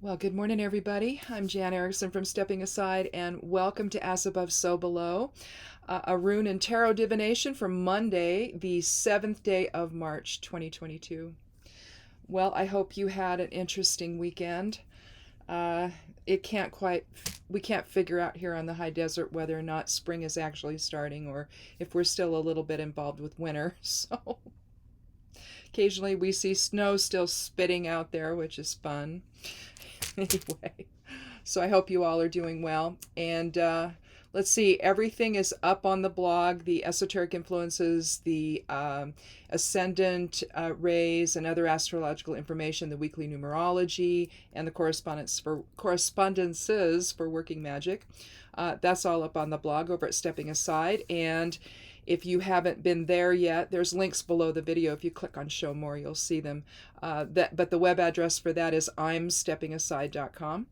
Well, good morning, everybody. I'm Jan Erickson from Stepping Aside, and welcome to As Above, So Below, a rune and tarot divination for Monday, the 7th day of March, 2022. Well, I hope you had an interesting weekend. Uh, it can't quite, we can't figure out here on the high desert whether or not spring is actually starting or if we're still a little bit involved with winter. So occasionally we see snow still spitting out there, which is fun. Anyway, so I hope you all are doing well. And let's see, everything is up on the blog, the Esoteric Influences, the Ascendant rays, and other astrological information, the weekly numerology, and the correspondences for working magic. That's all up on the blog over at Stepping Aside. And if you haven't been there yet, there's links below the video. If you click on show more, you'll see them. But the web address for that is imsteppingaside.com.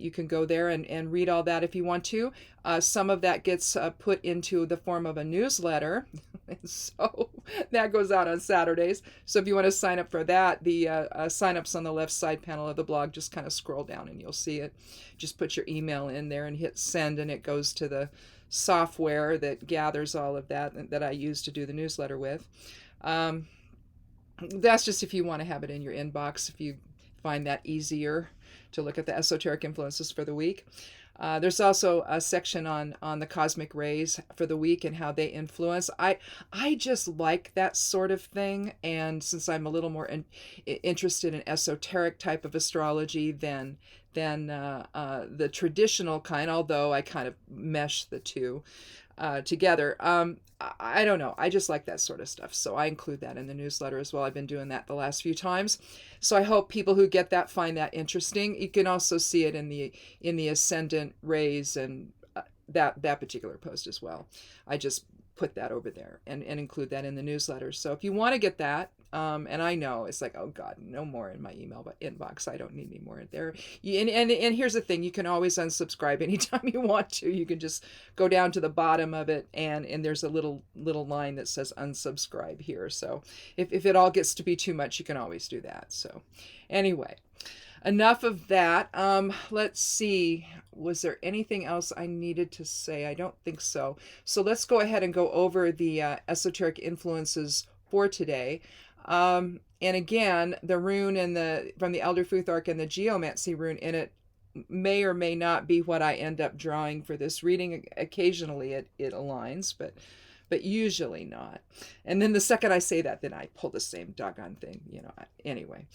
You can go there and read all that if you want to. Some of that gets put into the form of a newsletter. And so that goes out on Saturdays. So if you want to sign up for that, the sign-ups on the left side panel of the blog, just kind of scroll down and you'll see it. Just put your email in there and hit send, and it goes to the software that gathers all of that I use to do the newsletter with. That's just if you want to have it in your inbox, if you find that easier to look at the esoteric influences for the week. There's also a section on the cosmic rays for the week and how they influence. I just like that sort of thing, and since I'm a little more interested in esoteric type of astrology than the traditional kind, although I kind of mesh the two together. I don't know. I just like that sort of stuff. So I include that in the newsletter as well. I've been doing that the last few times. So I hope people who get that find that interesting. You can also see it in the ascendant rays and that particular post as well. I just put that over there and include that in the newsletter. So if you want to get that, and I know it's like, oh God, no more in my email inbox. I don't need any more in there. And here's the thing, you can always unsubscribe anytime you want to. You can just go down to the bottom of it and there's a little line that says unsubscribe here. So if it all gets to be too much, you can always do that. So anyway, enough of that. Let's see. Was there anything else I needed to say? I don't think so. So let's go ahead and go over the esoteric influences for today. And again, the rune from the Elder Futhark and the geomancy rune in it may or may not be what I end up drawing for this reading. Occasionally it aligns, but usually not. And then the second I say that, then I pull the same doggone thing, anyway.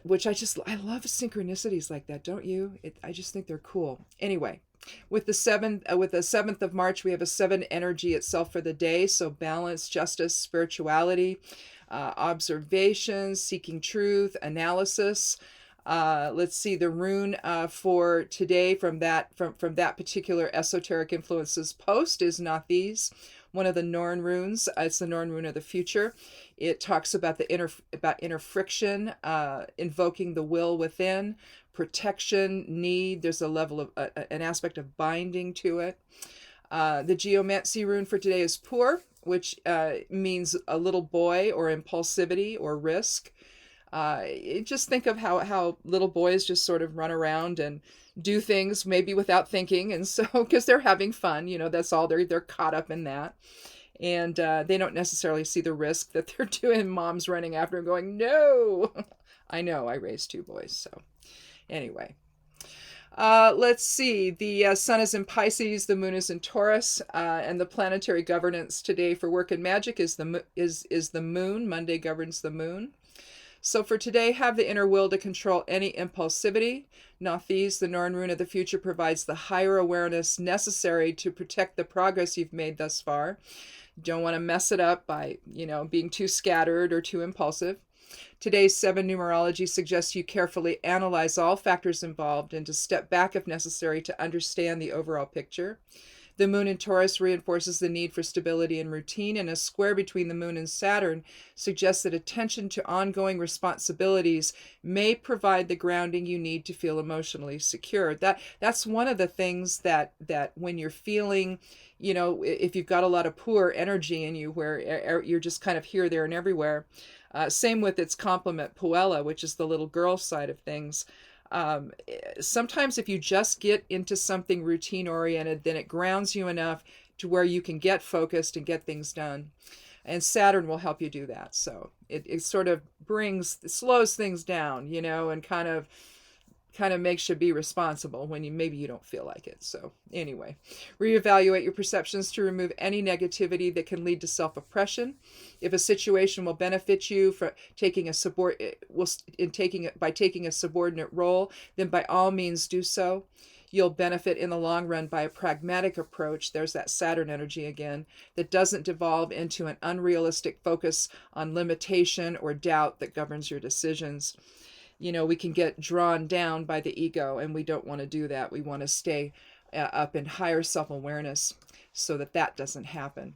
Which I love synchronicities like that, don't you? I just think they're cool. Anyway, with the 7th of March, we have a 7 energy itself for the day. So balance, justice, spirituality, observation, seeking truth, analysis. Let's see, the rune for today from that particular esoteric influences post is Not These, one of the Norn runes. It's the Norn rune of the future. It talks about inner friction, invoking the will within, protection, need. There's a level of an aspect of binding to it. The geomancy rune for today is Poor, which means a little boy or impulsivity or risk. Just think of how little boys just sort of run around and do things maybe without thinking, and so because they're having fun, that's all they're caught up in that, and they don't necessarily see the risk that they're doing. Mom's running after and going, no. I know, I raised 2 boys, so anyway. Let's see. The sun is in Pisces, the moon is in Taurus, and the planetary governance today for work and magic is the moon. Monday governs the moon. So for today, have the inner will to control any impulsivity. Not These, the Norn rune of the future, provides the higher awareness necessary to protect the progress you've made thus far. Don't want to mess it up by, being too scattered or too impulsive. Today's 7 numerology suggests you carefully analyze all factors involved and to step back if necessary to understand the overall picture. The moon in Taurus reinforces the need for stability and routine, and a square between the moon and Saturn suggests that attention to ongoing responsibilities may provide the grounding you need to feel emotionally secure. That's one of the things that when you're feeling, if you've got a lot of poor energy in you where you're just kind of here, there, and everywhere. Same with its complement, Puella, which is the little girl side of things. Sometimes if you just get into something routine oriented, then it grounds you enough to where you can get focused and get things done. And Saturn will help you do that. So it sort of slows things down, and kind of makes you be responsible when maybe you don't feel like it. So anyway, reevaluate your perceptions to remove any negativity that can lead to self-oppression. If a situation will benefit you by taking a subordinate role, then by all means do so. You'll benefit in the long run by a pragmatic approach. There's that Saturn energy again, that doesn't devolve into an unrealistic focus on limitation or doubt that governs your decisions. We can get drawn down by the ego, and we don't want to do that. We want to stay up in higher self-awareness so that doesn't happen.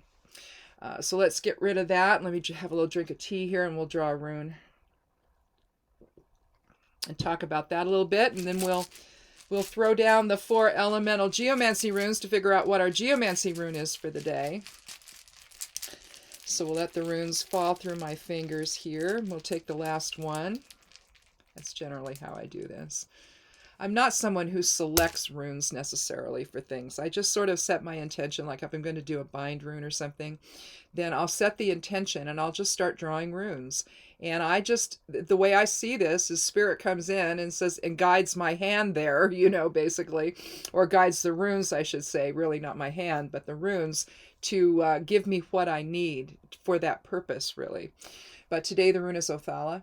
So let's get rid of that. Let me have a little drink of tea here, and we'll draw a rune and talk about that a little bit, and then we'll throw down the 4 elemental geomancy runes to figure out what our geomancy rune is for the day. So we'll let the runes fall through my fingers here. We'll take the last one. That's generally how I do this. I'm not someone who selects runes necessarily for things. I just sort of set my intention, like if I'm going to do a bind rune or something, then I'll set the intention and I'll just start drawing runes. And the way I see this is Spirit comes in and says, and guides my hand there, basically, or guides the runes, I should say, really not my hand, but the runes, to give me what I need for that purpose, really. But today the rune is Othala.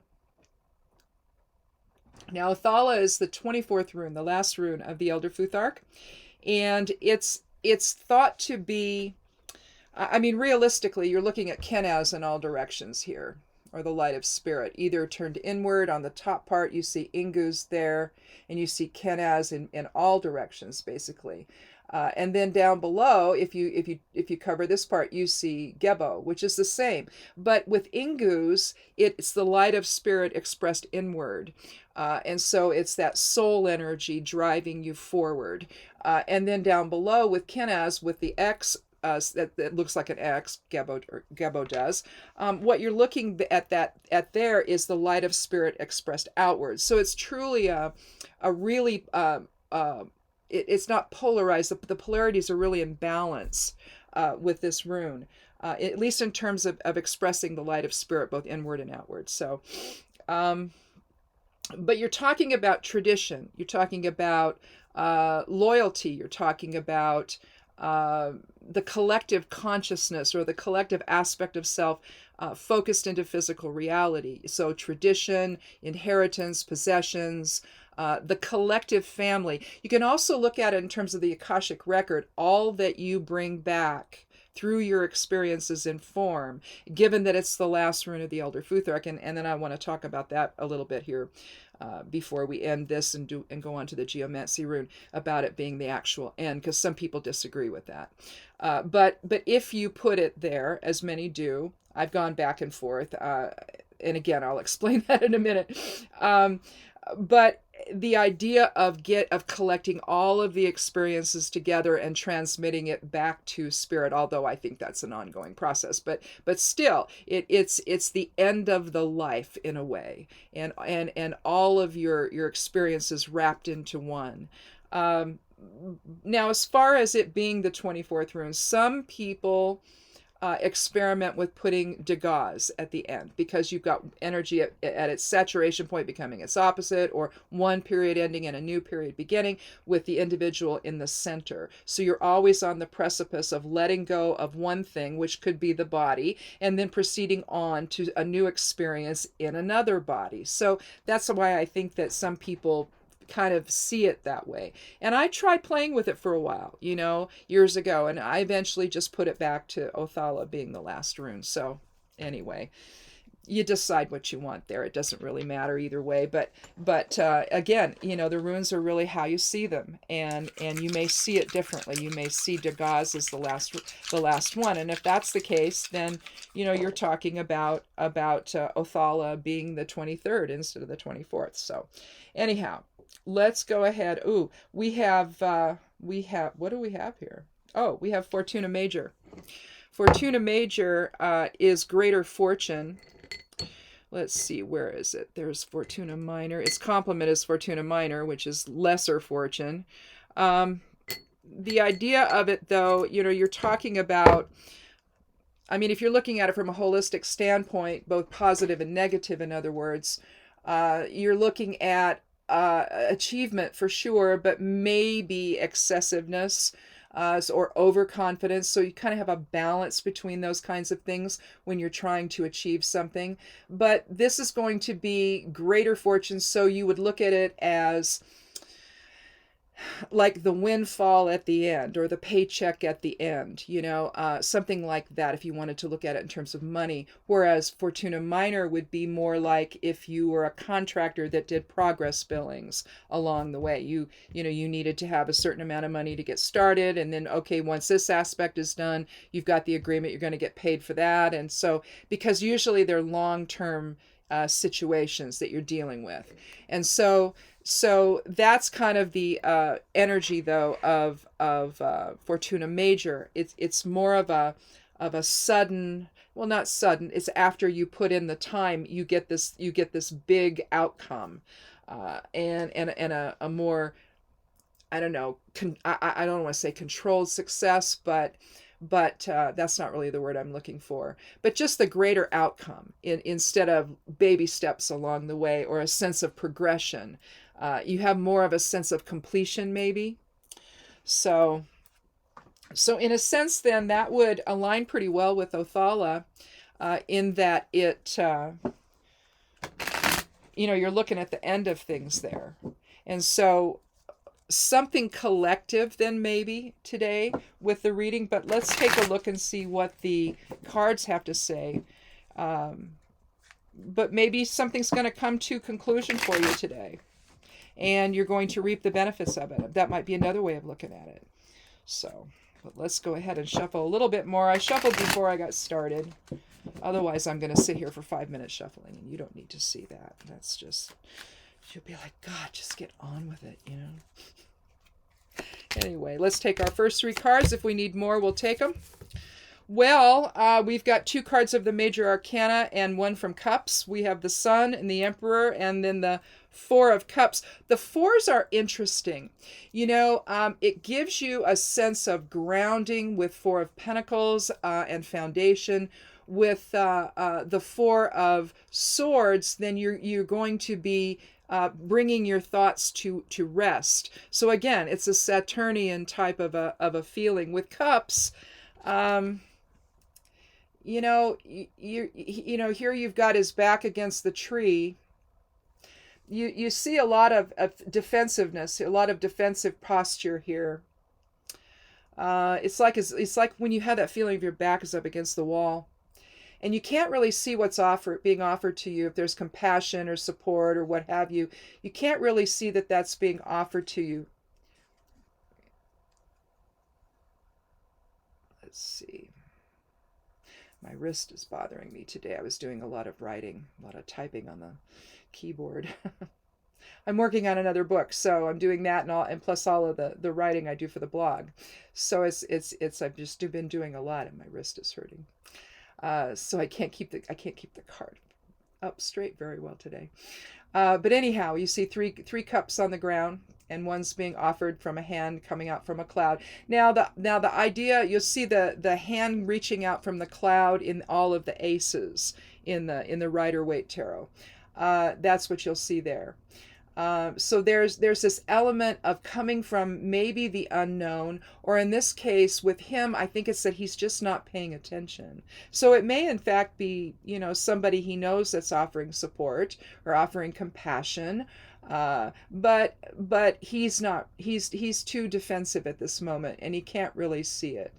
Now, Othala is the 24th rune, the last rune of the Elder Futhark, and it's thought to be, realistically, you're looking at Kenaz in all directions here, or the light of spirit, either turned inward. On the top part, you see Ingus there, and you see Kenaz in all directions, basically. And then down below, if you cover this part, you see Gebo, which is the same. But with Ingus, it's the light of spirit expressed inward. And so it's that soul energy driving you forward. And then down below with Kenaz, with the X, that looks like an X, Gebo does. What you're looking at there is the light of spirit expressed outwards. So it's truly a really... it's not polarized. The polarities are really in balance with this rune, at least in terms of expressing the light of spirit, both inward and outward. So, but you're talking about tradition. You're talking about loyalty. You're talking about the collective consciousness or the collective aspect of self focused into physical reality. So tradition, inheritance, possessions, the collective family. You can also look at it in terms of the Akashic record, all that you bring back through your experiences in form, given that it's the last rune of the Elder Futhark. And then I want to talk about that a little bit here before we end this and go on to the Geomancy rune, about it being the actual end, because some people disagree with that. But if you put it there, as many do, I've gone back and forth, and again, I'll explain that in a minute. But the idea of collecting all of the experiences together and transmitting it back to spirit, although I think that's an ongoing process, but still, it's the end of the life in a way, and all of your experiences wrapped into one. Now, as far as it being the 24th rune, some people experiment with putting Degas at the end, because you've got energy at its saturation point becoming its opposite, or one period ending and a new period beginning, with the individual in the center. So you're always on the precipice of letting go of one thing, which could be the body, and then proceeding on to a new experience in another body. So that's why I think that some people kind of see it that way. And I tried playing with it for a while, years ago, and I eventually just put it back to Othala being the last rune. So anyway, you decide what you want there. It doesn't really matter either way. But again, the runes are really how you see them, and you may see it differently. You may see Degas as the last one, and if that's the case, then you're talking about Othala being the 23rd instead of the 24th. So anyhow, let's go ahead. Ooh, we have what do we have here? Oh, we have Fortuna Major. Fortuna Major is greater fortune. let's see, where is it? There's Fortuna Minor. Its complement is Fortuna Minor, which is lesser fortune. The idea of it, though, you're talking about, I mean, if you're looking at it from a holistic standpoint, both positive and negative, in other words, you're looking at achievement for sure, but maybe excessiveness or overconfidence. So you kind of have a balance between those kinds of things when you're trying to achieve something. But this is going to be greater fortune, so you would look at it as like the windfall at the end or the paycheck at the end, something like that if you wanted to look at it in terms of money. Whereas Fortuna Minor would be more like if you were a contractor that did progress billings along the way. You needed to have a certain amount of money to get started, and then, okay, once this aspect is done, you've got the agreement, you're going to get paid for that. And so, because usually they're long-term situations that you're dealing with. And so that's kind of the energy, though, of Fortuna Major. It's more of a sudden, well, not sudden. It's after you put in the time, you get this big outcome, and a more, I don't know, I don't want to say controlled success, but that's not really the word I'm looking for. But just the greater outcome instead of baby steps along the way or a sense of progression. You have more of a sense of completion, maybe. So in a sense, then, that would align pretty well with Othala, in that it, you're looking at the end of things there. And so something collective then maybe today with the reading, but let's take a look and see what the cards have to say. But maybe something's going to come to conclusion for you today, and you're going to reap the benefits of it. That might be another way of looking at it. So, but let's go ahead and shuffle a little bit more. I shuffled before I got started. Otherwise, I'm going to sit here for 5 minutes shuffling, and you don't need to see that. That's just, you'll be like, God, just get on with it, Anyway, let's take our first 3 cards. If we need more, we'll take them. Well, we've got 2 cards of the Major Arcana and 1 from Cups. We have the Sun and the Emperor, and then the 4 of Cups. The 4s are interesting. It gives you a sense of grounding with 4 of Pentacles and foundation. With the 4 of Swords, then you're going to be bringing your thoughts to rest. So again, it's a Saturnian type of a feeling. With Cups, here you've got his back against the tree. You see a lot of defensiveness, a lot of defensive posture here. It's like when you have that feeling of your back is up against the wall, and you can't really see what's being offered to you. If there's compassion or support or what have you, you can't really see that that's being offered to you. Let's see. My wrist is bothering me today. I was doing a lot of writing, a lot of typing on the keyboard. I'm working on another book, so I'm doing that and plus all of the writing I do for the blog. So I've just been doing a lot, and my wrist is hurting. So I can't keep the card up straight very well today. But anyhow, you see three cups on the ground, and one's being offered from a hand coming out from a cloud. Now the idea, you'll see the hand reaching out from the cloud in all of the aces in the Rider-Waite tarot. That's what you'll see there. So there's this element of coming from maybe the unknown, or in this case with him, I think it's that he's just not paying attention. So it may in fact be, somebody he knows that's offering support or offering compassion, but he's not. He's too defensive at this moment, and he can't really see it.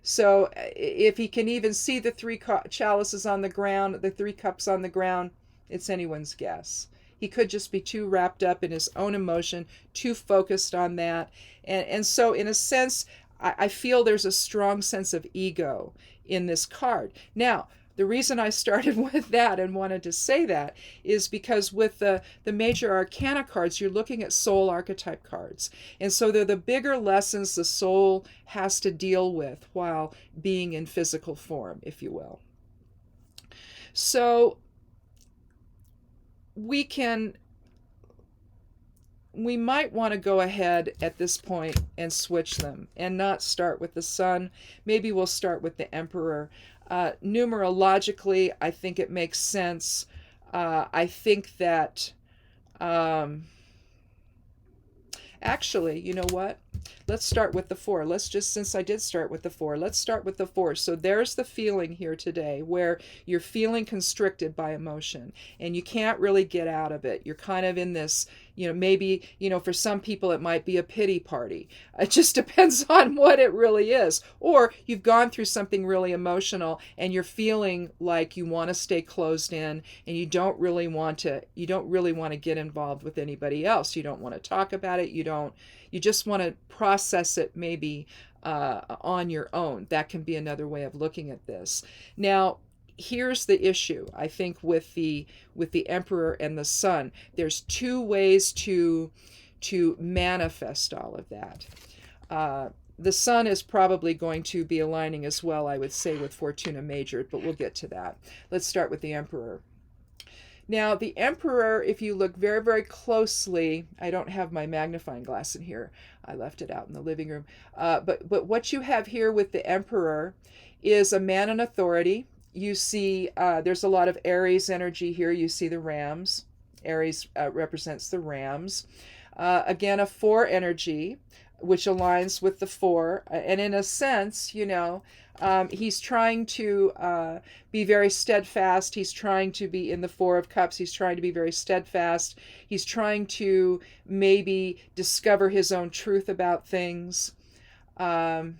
So if he can even see the 3 chalices on the ground, the 3 cups on the ground, it's anyone's guess. He could just be too wrapped up in his own emotion, too focused on that. And so in a sense, I feel there's a strong sense of ego in this card. Now, the reason I started with that and wanted to say that is because with the Major Arcana cards, you're looking at soul archetype cards. And so they're the bigger lessons the soul has to deal with while being in physical form, if you will. So we might want to go ahead at this point and switch them and not start with the Sun. Maybe we'll start with the Emperor. Numerologically, I think it makes sense. I think that actually, you know what? Let's start with the 4. Since I did start with the 4, let's start with the 4. So there's the feeling here today where you're feeling constricted by emotion and you can't really get out of it. You're kind of in this, maybe, for some people it might be a pity party. It just depends on what it really is. Or you've gone through something really emotional and you're feeling like you want to stay closed in and you don't really want to get involved with anybody else. You don't want to talk about it. You just want to process it maybe on your own. That can be another way of looking at this. Now, here's the issue, I think, with the Emperor and the Sun. There's 2 ways to manifest all of that. The Sun is probably going to be aligning as well, I would say, with Fortuna Major, but we'll get to that. Let's start with the Emperor. Now, the Emperor, if you look very, very closely, I don't have my magnifying glass in here. I left it out in the living room. But what you have here with the Emperor is a man in authority. You see there's a lot of Aries energy here. You see the rams. Aries represents the rams. Again, a 4 energy, which aligns with the 4. And in a sense, he's trying to be very steadfast. He's trying to be in the 4 of Cups. He's trying to be very steadfast. He's trying to maybe discover his own truth about things. But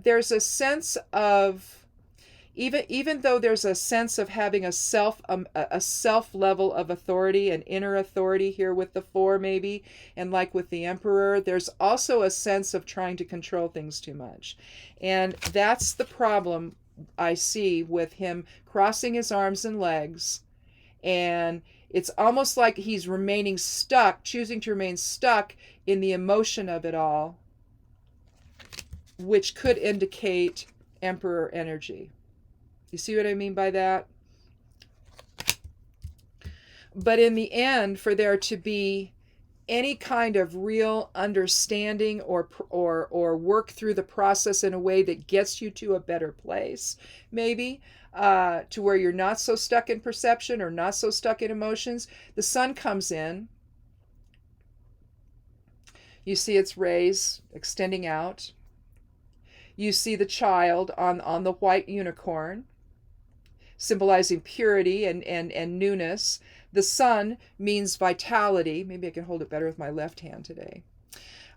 there's a sense of, even though there's a sense of having a self level of authority, an inner authority here with the 4 maybe, and like with the Emperor, there's also a sense of trying to control things too much. And that's the problem I see with him crossing his arms and legs. And it's almost like he's choosing to remain stuck in the emotion of it all, which could indicate Emperor energy. You see what I mean by that? But in the end, for there to be any kind of real understanding or work through the process in a way that gets you to a better place, maybe, to where you're not so stuck in perception or not so stuck in emotions, the Sun comes in. You see its rays extending out. You see the child on the white unicorn, symbolizing purity and newness. The Sun means vitality. Maybe I can hold it better with my left hand today.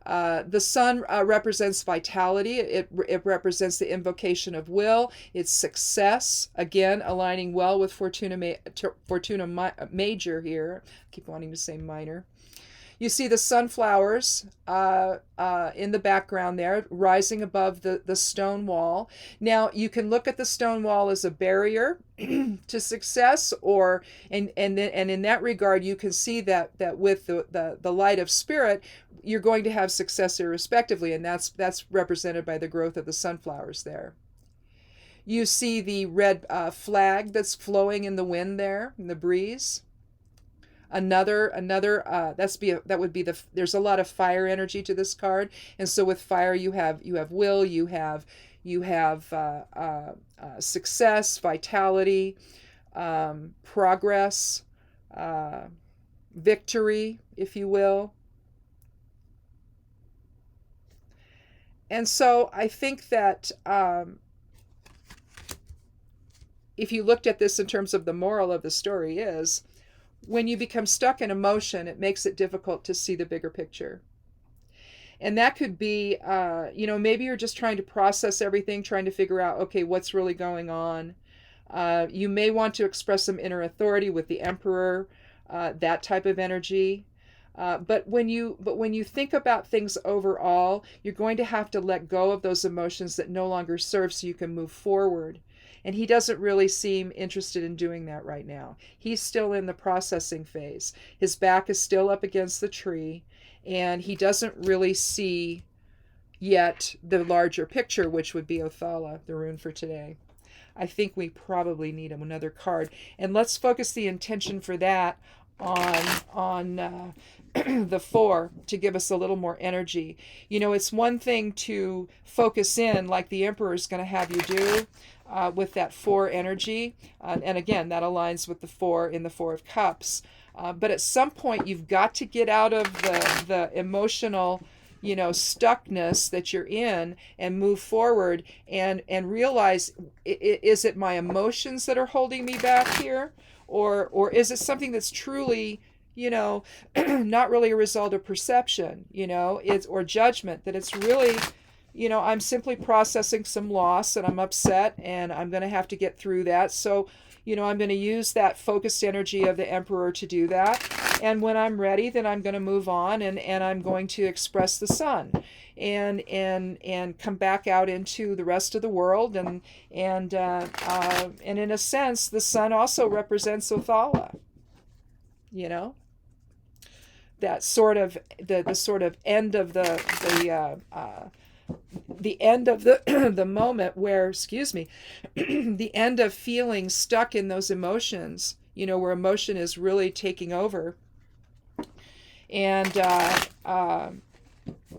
The Sun represents vitality. It represents the invocation of will. It's success. Again, aligning well with Fortuna Major here. I keep wanting to say minor. You see the sunflowers in the background there, rising above the stone wall. Now, you can look at the stone wall as a barrier to success, and in that regard, you can see that with the light of spirit, you're going to have success irrespectively, and that's represented by the growth of the sunflowers there. You see the red flag that's flowing in the wind there, in the breeze. Another that would be there's a lot of fire energy to this card, and so with fire you have will, you have success, vitality, progress, victory, if you will. And so I think that if you looked at this in terms of the moral of the story is, when you become stuck in emotion, it makes it difficult to see the bigger picture. And that could be, maybe you're just trying to process everything, trying to figure out, okay, what's really going on. You may want to express some inner authority with the Emperor, that type of energy. But when you think about things overall, you're going to have to let go of those emotions that no longer serve so you can move forward. And he doesn't really seem interested in doing that right now. He's still in the processing phase. His back is still up against the tree, and he doesn't really see yet the larger picture, which would be Othala, the rune for today. I think we probably need another card. And let's focus the intention for that on the 4 to give us a little more energy. You know, it's one thing to focus in like the Emperor is going to have you do with that 4 energy. And again, that aligns with the 4 in the 4 of Cups. But at some point, you've got to get out of the emotional, you know, stuckness that you're in and move forward and realize, is it my emotions that are holding me back here? Or is it something that's truly, you know, not really a result of perception, you know, or judgment, that it's really, you know, I'm simply processing some loss and I'm upset and I'm going to have to get through that. So, you know, I'm going to use that focused energy of the Emperor to do that. And when I'm ready, then I'm going to move on and I'm going to express the Sun and come back out into the rest of the world. And in a sense, the Sun also represents Othala, you know, that sort of the sort of end of the end of the moment where, excuse me, the end of feeling stuck in those emotions, you know, where emotion is really taking over. And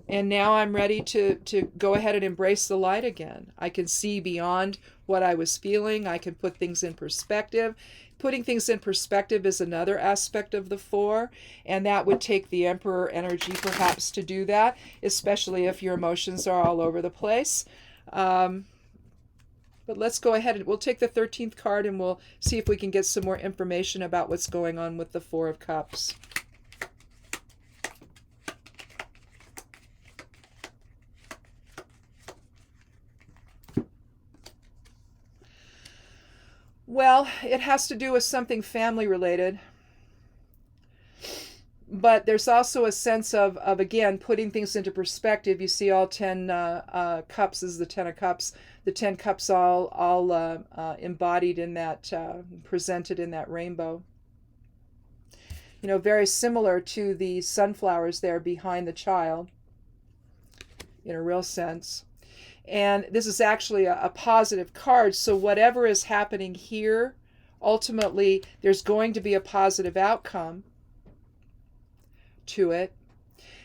now I'm ready to go ahead and embrace the light again. I can see beyond what I was feeling. I can put things in perspective. Putting things in perspective is another aspect of the 4, and that would take the Emperor energy perhaps to do that, especially if your emotions are all over the place. But let's go ahead and we'll take the 13th card and we'll see if we can get some more information about what's going on with the 4 of Cups. Well, it has to do with something family related. But there's also a sense of again, putting things into perspective. You see all 10 cups is the 10 of Cups. The 10 cups all embodied in that, presented in that rainbow. You know, very similar to the sunflowers there behind the child, in a real sense. And this is actually a positive card. So whatever is happening here, ultimately, there's going to be a positive outcome to it.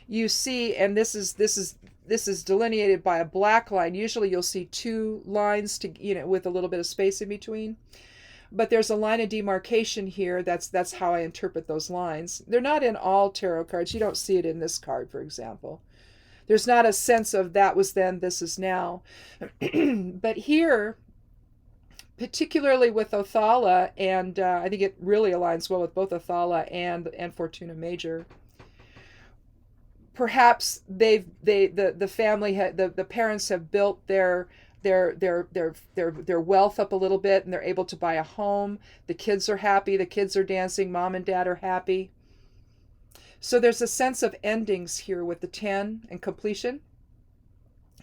You see, and this is delineated by a black line. Usually you'll see 2 lines to, you know, with a little bit of space in between. But there's a line of demarcation here. That's how I interpret those lines. They're not in all tarot cards. You don't see it in this card, for example. There's not a sense of that was then, this is now. But here, particularly with Othala, and I think it really aligns well with both Othala and Fortuna Major. Perhaps the family the parents have built their wealth up a little bit, and they're able to buy a home. The kids are happy. The kids are dancing. Mom and dad are happy. So there's a sense of endings here with the 10 and completion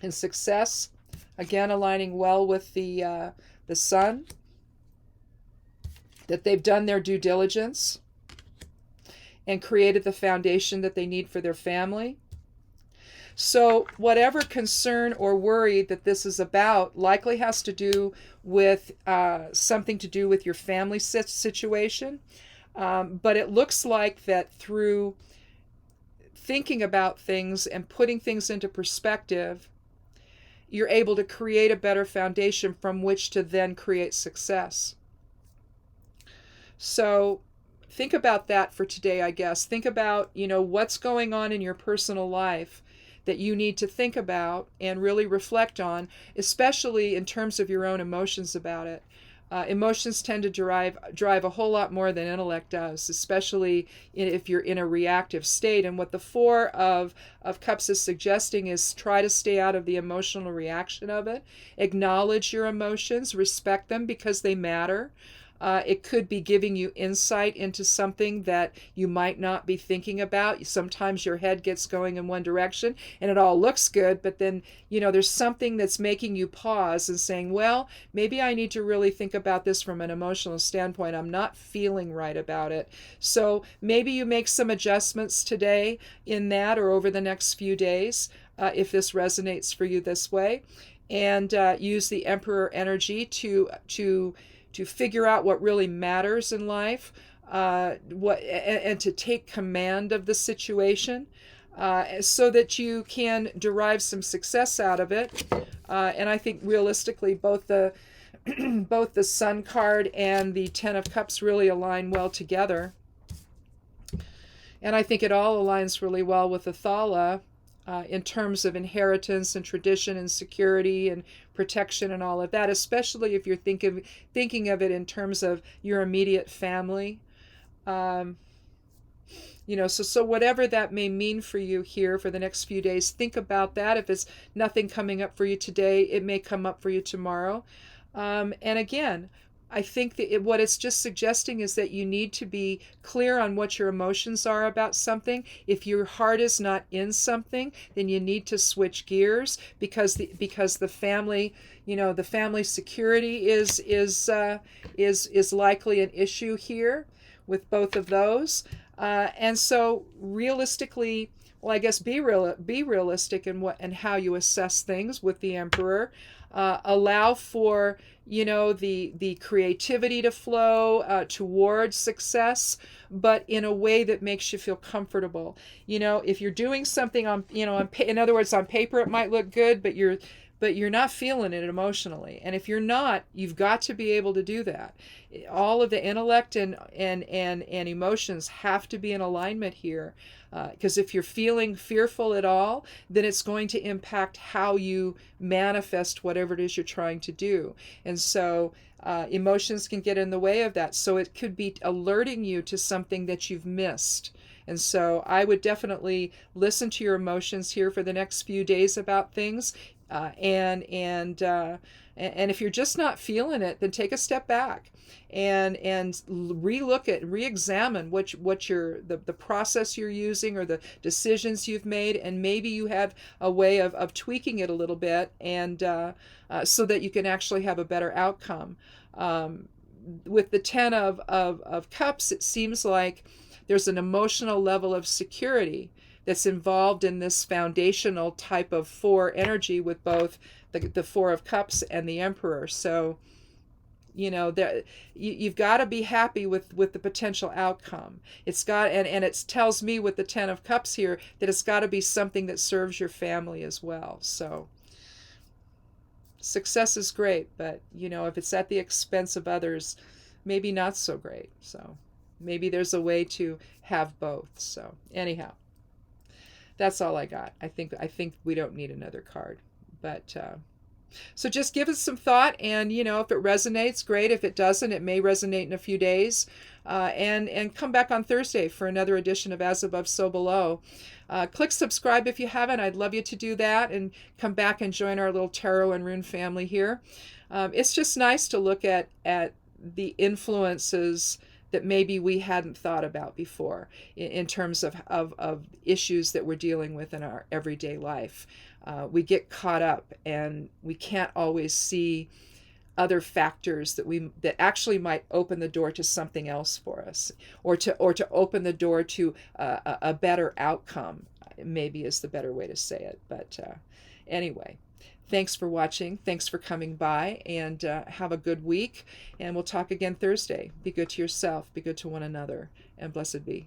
and success. Again, aligning well with the Sun. That they've done their due diligence and created the foundation that they need for their family. So whatever concern or worry that this is about likely has to do with something to do with your family situation. But it looks like that through thinking about things and putting things into perspective, you're able to create a better foundation from which to then create success. So think about that for today, I guess. Think about, you know, what's going on in your personal life that you need to think about and really reflect on, especially in terms of your own emotions about it. Emotions tend to drive a whole lot more than intellect does, especially if you're in a reactive state. And what the 4 of Cups is suggesting is try to stay out of the emotional reaction of it. Acknowledge your emotions, respect them because they matter. It could be giving you insight into something that you might not be thinking about. Sometimes your head gets going in one direction and it all looks good, but then, you know, there's something that's making you pause and saying, well, maybe I need to really think about this from an emotional standpoint. I'm not feeling right about it. So maybe you make some adjustments today in that or over the next few days, if this resonates for you this way. and use the Emperor energy to figure out what really matters in life, and to take command of the situation, so that you can derive some success out of it. And I think realistically, both the both the Sun card and the Ten of Cups really align well together. And I think it all aligns really well with Othala, in terms of inheritance and tradition and security and protection and all of that, especially if you're thinking of it in terms of your immediate family. So whatever that may mean for you here for the next few days, think about that. If it's nothing coming up for you today, it may come up for you tomorrow. And again, I think that what it's just suggesting is that you need to be clear on what your emotions are about something. If your heart is not in something, then you need to switch gears, because the family, the family security is likely an issue here with both of those. And so realistically, well, I guess be realistic in what and how you assess things with the Emperor. Allow for the creativity to flow towards success, but in a way that makes you feel comfortable. If you're doing something in other words, on paper it might look good, but you're not feeling it emotionally. And if you're not, you've got to be able to do that. All of the intellect and emotions have to be in alignment here. Because if you're feeling fearful at all, then it's going to impact how you manifest whatever it is you're trying to do. And so emotions can get in the way of that. So it could be alerting you to something that you've missed. And so I would definitely listen to your emotions here for the next few days about things. And if you're just not feeling it, then take a step back and re-examine what the process you're using or the decisions you've made, and maybe you have a way of tweaking it a little bit, and so that you can actually have a better outcome. With the Ten of Cups, it seems like there's an emotional level of security that's involved in this foundational type of 4 energy with both the Four of Cups and the Emperor. So, you've got to be happy with the potential outcome. It's got, and it tells me with the Ten of Cups here that it's got to be something that serves your family as well. So success is great, but if it's at the expense of others, maybe not so great. So maybe there's a way to have both. So anyhow, that's all I got. I think we don't need another card, but so just give it some thought, and if it resonates, great. If it doesn't, it may resonate in a few days, and come back on Thursday for another edition of As Above, So Below. Click subscribe if you haven't. I'd love you to do that, and come back and join our little tarot and rune family here. It's just nice to look at the influences that maybe we hadn't thought about before in terms of issues that we're dealing with in our everyday life. We get caught up, and we can't always see other factors that actually might open the door to something else for us, or to open the door to a better outcome, maybe is the better way to say it. But anyway, thanks for watching. Thanks for coming by, and have a good week. And we'll talk again Thursday. Be good to yourself. Be good to one another. And blessed be.